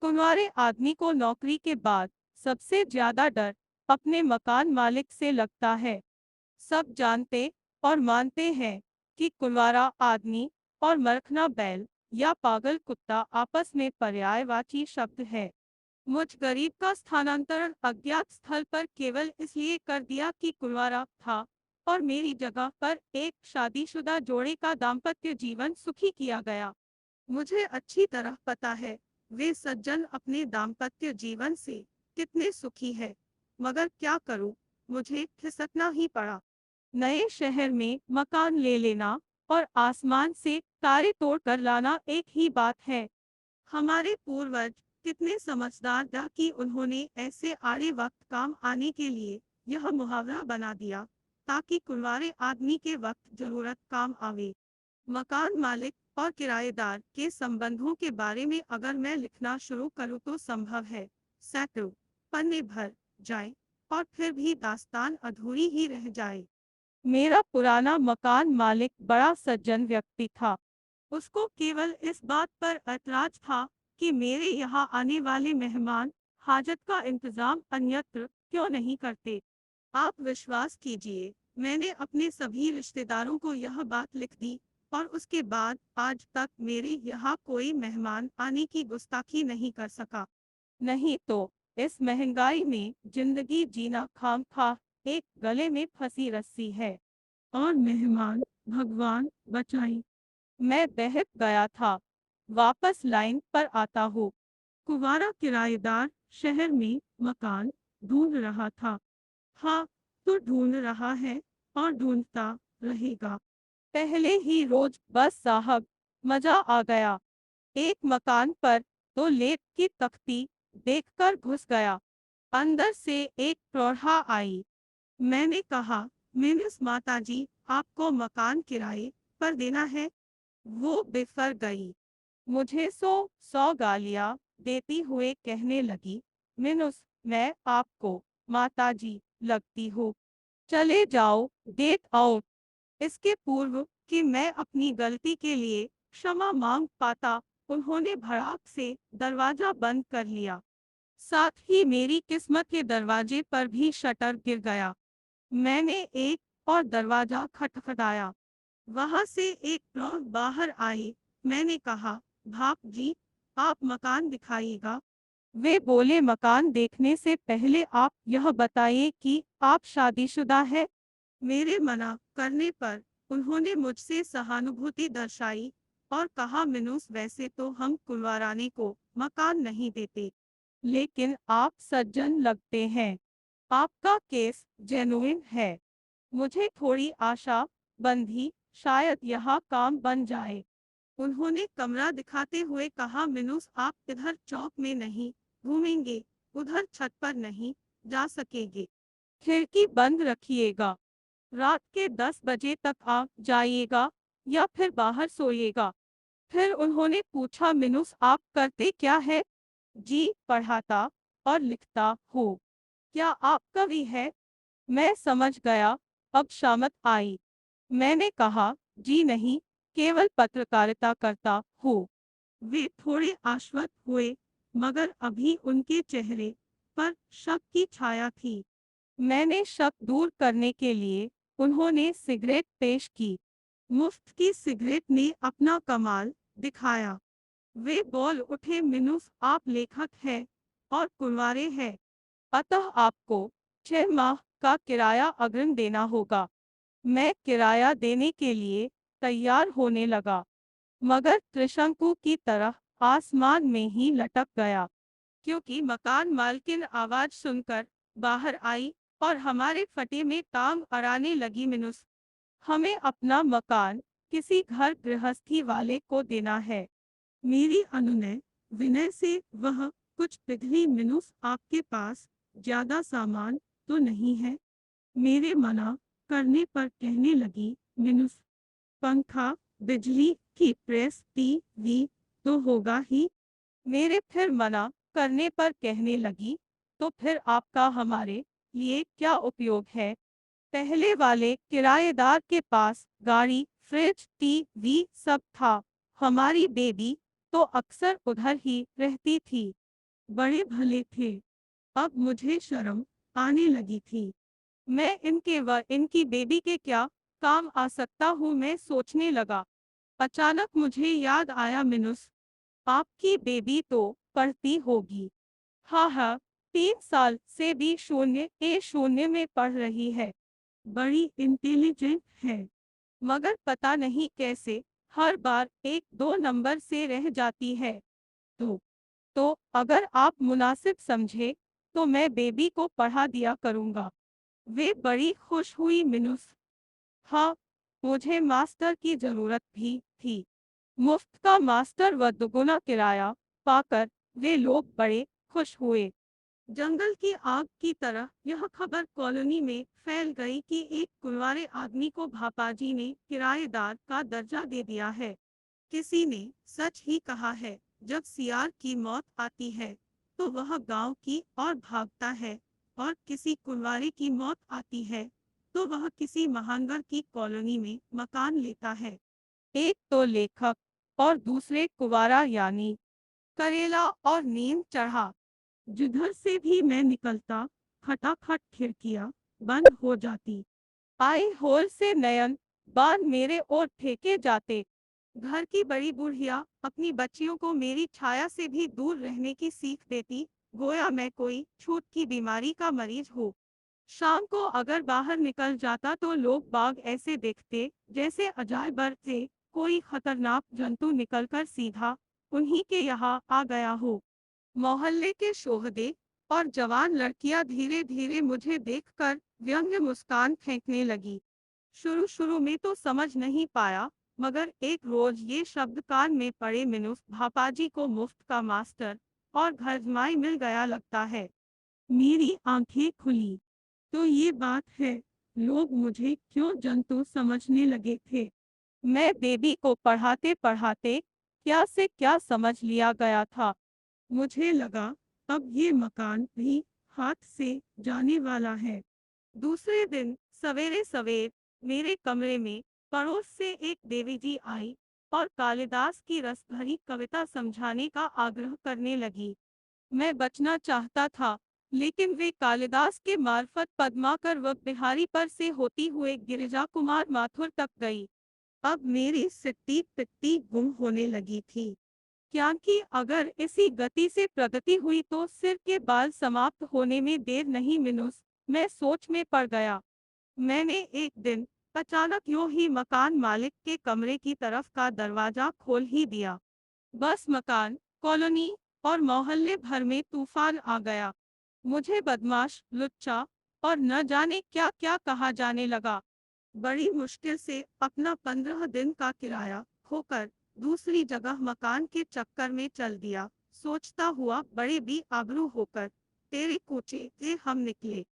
कुंवारे आदमी को नौकरी के बाद सबसे ज्यादा डर अपने मकान मालिक से लगता है। सब जानते और मानते हैं कि कुंवारा आदमी और मरखना बैल या पागल कुत्ता आपस में पर्यायवाची शब्द है। मुझ गरीब का स्थानांतरण अज्ञात स्थल पर केवल इसलिए कर दिया कि कुंवारा था और मेरी जगह पर एक शादीशुदा जोड़े का दाम्पत्य जीवन सुखी किया गया। मुझे अच्छी तरह पता है वे सज्जन अपने दाम्पत्य जीवन से कितने सुखी है, मगर क्या करूं, मुझे खिसकना ही पड़ा। नए शहर में मकान ले लेना और आसमान से तारे तोड़ कर लाना एक ही बात है। हमारे पूर्वज कितने समझदार थे कि उन्होंने ऐसे आड़े वक्त काम आने के लिए यह मुहावरा बना दिया ताकि कुंवारे आदमी के वक्त जरूरत काम आवे। मकान मालिक और किराएदार के संबंधों के बारे में अगर मैं लिखना शुरू करूं तो संभव है सैकड़ों पन्ने भर जाए और फिर भी दास्तान अधूरी ही रह जाए। मेरा पुराना मकान मालिक बड़ा सज्जन व्यक्ति था। उसको केवल इस बात पर ऐतराज था कि मेरे यहाँ आने वाले मेहमान हाजत का इंतजाम अन्यत्र क्यों नहीं करते। आप विश्वास कीजिए, मैंने अपने सभी रिश्तेदारों को यह बात लिख दी और उसके बाद आज तक मेरे यहाँ कोई मेहमान आने की गुस्ताखी नहीं कर सका। नहीं तो इस महंगाई में जिंदगी जीना खामखा एक गले में फंसी रस्सी है। और मेहमान, भगवान बचाई। मैं बहक गया था। वापस लाइन पर आता हूँ। कुंवारा किराएदार शहर में मकान ढूंढ रहा था। हाँ, तो ढूंढ रहा है और ढूंढता रहेगा। पहले ही रोज बस साहब, मजा आ गया। एक मकान पर दो लेट की तख्ती देखकर घुस गया। अंदर से एक प्रौढ़ा आई। मैंने कहा, मिस माताजी, आपको मकान किराए पर देना है। वो बिफर गई। मुझे सौ गालियां देती हुए कहने लगी, मिनुस, मैं आपको माताजी लगती हूँ। चले जाओ, गेट आउट। इसके पूर्व कि मैं अपनी गलती के लिए क्षमा मांग पाता, उन्होंने भड़ाक से दरवाजा बंद कर लिया। साथ ही मेरी किस्मत के दरवाजे पर भी शटर गिर गया। मैंने एक और दरवाजा खटखटाया। वहां से एक प्रौढ़ बाहर आए। मैंने कहा, भाप जी, आप मकान दिखाइएगा। वे बोले, मकान देखने से पहले आप यह बताइए कि आप शादीशुदा है। मेरे मना करने पर उन्होंने मुझसे सहानुभूति दर्शाई और कहा, मिनुस, वैसे तो हम कुलवारानी को मकान नहीं देते, लेकिन आप सज्जन लगते हैं। आपका केस जेनुइन है। मुझे थोड़ी आशा बंधी, शायद यहाँ काम बन जाए। उन्होंने कमरा दिखाते हुए कहा, मिनुस, आप इधर चौक में नहीं घूमेंगे, उधर छत पर नहीं जा सकेंगे। खिड़की बंद रखिएगा। रात के 10 बजे तक आ जाइएगा या फिर बाहर सोइएगा। फिर उन्होंने पूछा, मिनुस, आप करते क्या है? जी, पढ़ाता और लिखता हूँ। क्या आप कवि है? मैं समझ गया। अब शामत आई। मैंने कहा, जी नहीं, केवल पत्रकारिता करता हूँ। वे थोड़े आश्वस्त हुए, मगर अभी उनके चेहरे पर शक की छाया थी। मैंने शक दूर करने के लिए उन्होंने सिगरेट पेश की। मुफ्त की सिगरेट ने अपना कमाल दिखाया। वे बोल उठे, मिनुस, आप लेखक हैं और कुंवारे हैं, अतः आपको 6 माह का किराया अग्रिम देना होगा। मैं किराया देने के लिए तैयार होने लगा, मगर त्रिशंकु की तरह आसमान में ही लटक गया, क्योंकि मकान मालकिन आवाज सुनकर बाहर आई और हमारे फटे में टांग अड़ाने लगी। मिनुस, हमें अपना मकान किसी घर गृहस्थी वाले को देना है। मेरी अनुनय विनय से वह कुछ पिघली, मिनुस, आपके पास ज्यादा सामान तो नहीं है? मेरे मना करने पर कहने लगी, मिनुस, पंखा, बिजली की प्रेस, टीवी तो होगा ही। मेरे फिर मना करने पर कहने लगी, तो फिर आपका हमारे लिए क्या उपयोग है? पहले वाले किराएदार के पास गाड़ी, फ्रिज, टीवी सब था। हमारी बेबी तो अक्सर उधर ही रहती थी। बड़े भले थे। अब मुझे शर्म आने लगी थी। मैं इनके व इनकी बेबी के क्या काम आ सकता हूँ, मैं सोचने लगा। अचानक मुझे याद आया, मिनुस, आपकी बेबी तो पढ़ती होगी। हाँ हाँ, 3 साल से भी शून्य ए शून्य में पढ़ रही है। बड़ी इंटेलिजेंट है। मगर पता नहीं कैसे हर बार 1-2 नंबर से रह जाती है। तो अगर आप मुनासिब समझे तो मैं बेबी को पढ़ा दिया करूँगा। वे बड़ी खुश हुई, मिनुस। हाँ, मुझे मास्टर की जरूरत भी थी। मुफ्त का मास्टर व दुगुना किराया पाकर वे लोग बड़े खुश हुए। जंगल की आग की तरह यह खबर कॉलोनी में फैल गई कि एक कुंवारे आदमी को भापाजी ने किराएदार का दर्जा दे दिया है। किसी ने सच ही कहा है, जब सियार की मौत आती है तो वह गांव की ओर भागता है, और किसी कुंवारे की मौत आती है तो वह किसी महानगर की कॉलोनी में मकान लेता है। एक तो लेखक और दूसरे कुंवारा, यानी करेला, और नींद चढ़ा। जिधर से भी मैं निकलता, खटाखट खिड़कियां बंद हो जाती। आई होल से नयन बाण मेरे ओर फेंके जाते। घर की बड़ी बुढ़िया अपनी बच्चियों को मेरी छाया से भी दूर रहने की सीख देती, गोया मैं कोई छूत की बीमारी का मरीज हूँ। शाम को अगर बाहर निकल जाता तो लोग बाग ऐसे देखते जैसे अजायबर से कोई खतरनाक जंतु निकलकर सीधा उन्हीं के यहाँ आ गया हो। मोहल्ले के शोहदे और जवान लड़कियां धीरे धीरे मुझे देखकर व्यंग्य मुस्कान फेंकने लगी। शुरू शुरू में तो समझ नहीं पाया, मगर एक रोज ये शब्द कान में पड़े, मिनुस, भापाजी को मुफ्त का मास्टर और घर जमाई मिल गया लगता है। मेरी आंखें खुली। तो ये बात है, लोग मुझे क्यों जंतु समझने लगे थे। मैं बेबी को पढ़ाते पढ़ाते क्या से क्या समझ लिया गया था। मुझे लगा अब ये मकान भी हाथ से जाने वाला है। दूसरे दिन सवेरे सवेर मेरे कमरे में पड़ोस से एक देवी जी आई और कालिदास की रस भरी कविता समझाने का आग्रह करने लगी। मैं बचना चाहता था, लेकिन वे कालिदास के मार्फत पद्माकर व बिहारी पर से होती हुए गिरिजा कुमार माथुर तक गई। अब मेरी सिट्टी पिट्टी गुम होने लगी थी, क्योंकि अगर इसी गति से प्रगति हुई तो सिर के बाल समाप्त होने में देर नहीं, मिनुस। मैं सोच में पड़ गया। मैंने एक दिन अचानक यूं ही मकान मालिक के कमरे की तरफ का दरवाजा खोल ही दिया। बस मकान, कॉलोनी और मोहल्ले भर में तूफान आ गया। मुझे बदमाश, लुच्चा और न जाने क्या क्या कहा जाने लगा। बड़ी मुश्किल से अपना 15 दिन का किराया खोकर दूसरी जगह मकान के चक्कर में चल दिया, सोचता हुआ बड़े भी आबरू होकर तेरे कोचे से हम निकले।